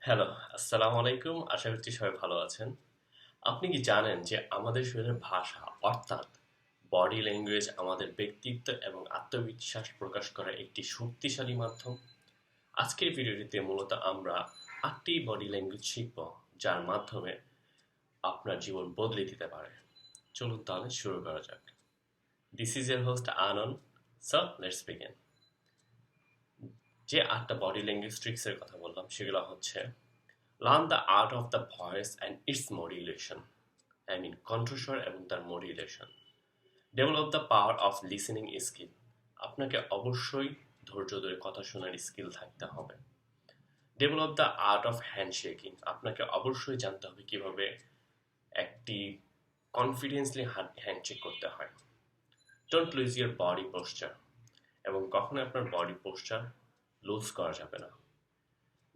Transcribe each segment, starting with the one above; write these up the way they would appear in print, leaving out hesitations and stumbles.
Hello, আসসালামু আলাইকুম। আশা করছি সবাই ভালো আছেন। আপনি কি জানেন যে আমাদের শরীরের ভাষা অর্থাৎ বডি ল্যাঙ্গুয়েজ আমাদের ব্যক্তিত্ব এবং আত্মবিশ্বাস প্রকাশ করার একটি শক্তিশালী মাধ্যম? আজকের ভিডিওটিতে মূলত আমরা ৮টি বডি ল্যাঙ্গুয়েজ শিখব, যার মাধ্যমে আপনার জীবন বদলে দিতে পারে। চলুন তাহলে শুরু করা যাক। This is your host Anand. So let's begin. যে ৮টা বডি ল্যাঙ্গুয়েজ ট্রিক্সের কথা বললাম সেগুলো হচ্ছে: Learn the art of the voice and its modulation. কণ্ঠস্বর এবং তার modulation. Develop the power of listening skill. আপনাকে অবশ্যই ধৈর্য ধরে কথা শোনার স্কিল থাকতে হবে। Develop the art of handshaking. আপনাকে অবশ্যই জানতে হবে কিভাবে একটি কনফিডেন্সলি হ্যান্ডশেক করতে হয়। Don't lose your body posture. এবং কখনোই আপনার বডি পোস্চার লুজ করা যাবে না।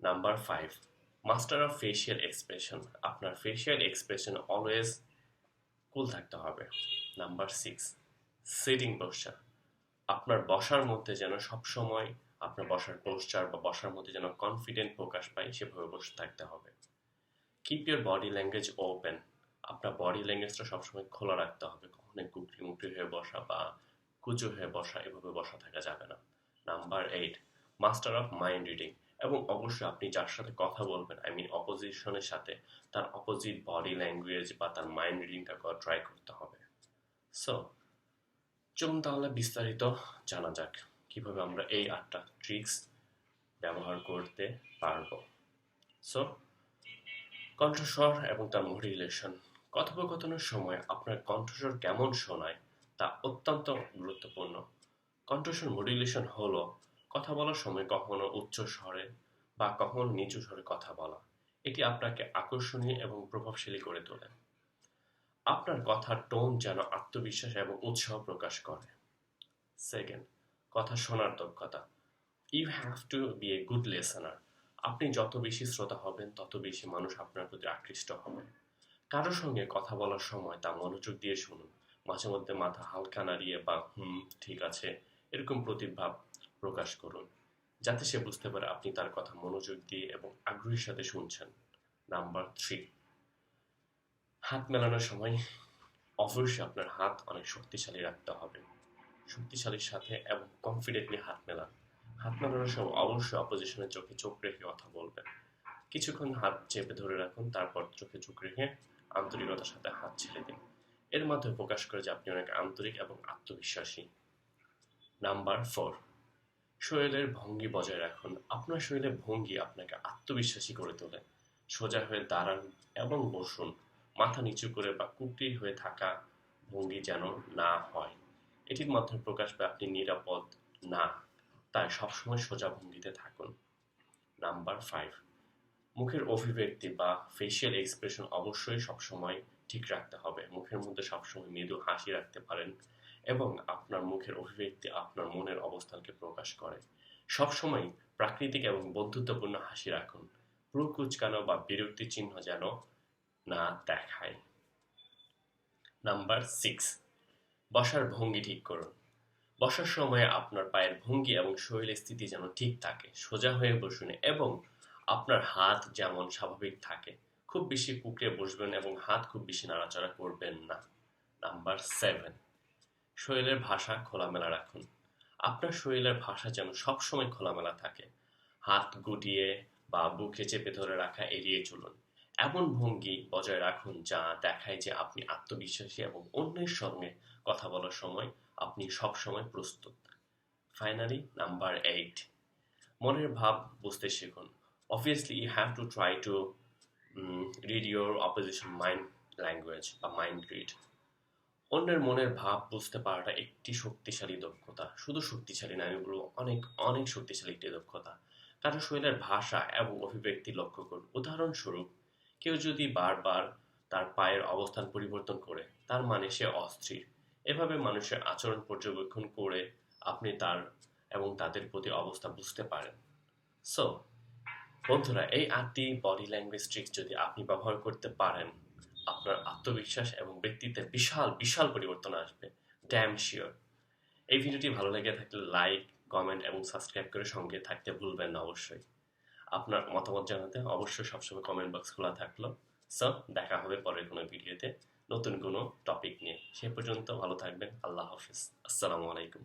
Number 5, master of facial expression. আপনার ফেসিয়াল এক্সপ্রেশন অলওয়েজ কুল থাকতে হবে। Number 6, sitting posture. আপনার বসার মধ্যে যেন সবসময় আপনার বসার পোস্চার বা বসার মধ্যে যেন কনফিডেন্ট প্রকাশ পায়, সেভাবে বসে থাকতে হবে। Keep your body language open. আপনার বডি ল্যাঙ্গুয়েজটা সবসময় খোলা রাখতে হবে। কখনোই কুকরি মুকরি হয়ে বসা বা কুচু হয়ে বসা, এভাবে বসা থাকা যাবে না। Number 8, master of mind reading. এবং অবশ্যই আপনি যার সাথে কথা বলবেন, অপোজিশনের সাথে, তার অপোজিট বডি ল্যাঙ্গুয়েজ বা তার মাইন্ড রিডিংটা করা ট্রাই করতে হবে। সো চলুন তাহলে বিস্তারিত জানা যাক কিভাবে আমরা এই ৮টা ট্রিক্স ব্যবহার করতে পারবো। সো কণ্ঠস্বর এবং তার মডুলেশন। কথোপকথনের সময় আপনার কণ্ঠস্বর কেমন শোনায় তা অত্যন্ত গুরুত্বপূর্ণ। কণ্ঠস্বর মডুলেশন হলো কথা বলার সময় কখনো উচ্চ স্বরে বা কখনো নিচু স্বরে কথা বলা। এটি আপনাকে আকর্ষণীয় এবং প্রভাবশালী করে তোলে। আপনার কথার টোন যেন আত্মবিশ্বাস এবং উৎসাহ প্রকাশ করে। সেকেন্ড, কথা শোনার দক্ষতা। You have to be a good listener. আপনি যত বেশি শ্রোতা হবেন, তত বেশি মানুষ আপনার প্রতি আকৃষ্ট হবে। কারো সঙ্গে কথা বলার সময় তা মনোযোগ দিয়ে শুনুন। মাঝে মধ্যে মাথা হালকা নাড়িয়ে বা ঠিক আছে এরকম প্রতিভাব প্রকাশ করুন, যাতে সে বুঝতে পারে আপনি তার কথা মনোযোগ দিয়ে এবং আগ্রহের সাথে শুনছেন। নাম্বার 3, হাত মেলানোর সময় অবশ্যই আপনার হাত অনেক শক্তিশালী রাখতে হবে। শক্তিশালীর সাথে এবং কনফিডেন্টলি হাত মেলান। হাত মেলানোর সময় অবশ্যই অপোজিশনের চোখে চোখ রেখে কথা বলবেন। কিছুক্ষণ হাত চেপে ধরে রাখুন, তারপর চোখে চোখ রেখে আন্তরিকতার সাথে হাত ছেড়ে দিন। এর মাধ্যমে প্রকাশ করে যে আপনি অনেক আন্তরিক এবং আত্মবিশ্বাসী। নাম্বার 4, শরীরের ভঙ্গি বজায় রাখুন। আপনার শরীরের ভঙ্গি আপনাকে আত্মবিশ্বাসী করে তোলে। সোজা হয়ে দাঁড়ান এবং বসুন। মাথা নিচু করে বা কুকরি হয়ে থাকা ভঙ্গি যেন না হয়। এটির মাধ্যমে প্রকাশ পায় আপনি নিরাপদ না। তাই সবসময় সোজা ভঙ্গিতে থাকুন। নাম্বার 5, মুখের অভিব্যক্তি বা ফেসিয়াল এক্সপ্রেশন অবশ্যই সবসময় ঠিক রাখতে হবে। মুখের মধ্যে সবসময় মৃদু হাসি রাখতে পারেন এবং আপনার মুখের অভিব্যক্তি আপনার মনের অবস্থানকে প্রকাশ করে। সবসময় প্রাকৃতিক এবং বন্ধুত্বপূর্ণ হাসি রাখুন। ভ্রু কুঁচকানো বা বিরক্তি চিহ্ন যেন না দেখায়। নাম্বার 6, বসার ভঙ্গি ঠিক করুন। বসার সময় আপনার পায়ের ভঙ্গি এবং শরীরের স্থিতি যেন ঠিক থাকে। সোজা হয়ে বসুন এবং আপনার হাত যেমন স্বাভাবিক থাকে। খুব বেশি কুঁকড়ে বসবেন এবং হাত খুব বেশি নাড়াচাড়া করবেন না। নাম্বার 7, শরীরের ভাষা খোলামেলা রাখুন। আপনার শরীরের ভাষা যেন সবসময় খোলামেলা থাকে। হাত গুটিয়ে বা বুকে চেপে ধরে রাখা এড়িয়ে চলুন। এমন ভঙ্গি বজায় রাখুন যা দেখায় যে আপনি আত্মবিশ্বাসী এবং অন্যের সঙ্গে কথা বলার সময় আপনি সবসময় প্রস্তুত। ফাইনালি নাম্বার 8, মনের ভাব বুঝতে শিখুন। Obviously you have to try to read your opposition mind language বা মাইন্ড রিড। অন্যের মনের ভাব বুঝতে পারাটা একটি শক্তিশালী দক্ষতা। শুধু শক্তিশালী না, আমি বলবো অনেক অনেক শক্তিশালী একটি দক্ষতা। কারো শরীরের ভাষা এবং অভিব্যক্তি লক্ষ্য করুন। উদাহরণস্বরূপ, কেউ যদি বারবার তার পায়ের অবস্থান পরিবর্তন করে, তার মানে সে অস্থির। এভাবে মানুষের আচরণ পর্যবেক্ষণ করে আপনি তার এবং তাদের প্রতি অবস্থা বুঝতে পারেন। সো বন্ধুরা, এই ৮টি বডি ল্যাঙ্গুয়েজ ট্রিক্স যদি আপনি ব্যবহার করতে পারেন, আপনার আত্মবিশ্বাস এবং ব্যক্তিত্বে বিশাল বিশাল পরিবর্তন আসবে। Damn sure. এই ভিডিওটি ভালো লেগে থাকলে লাইক, কমেন্ট এবং সাবস্ক্রাইব করে সঙ্গে থাকতে ভুলবেন না অবশ্যই। আপনার মতামত জানাতে অবশ্যই সবসময় কমেন্ট বক্স খোলা থাকলো। সো দেখা হবে পরের কোনো ভিডিওতে নতুন কোনো টপিক নিয়ে। সে পর্যন্ত ভালো থাকবেন। আল্লাহ হাফিজ। আসসালামু আলাইকুম।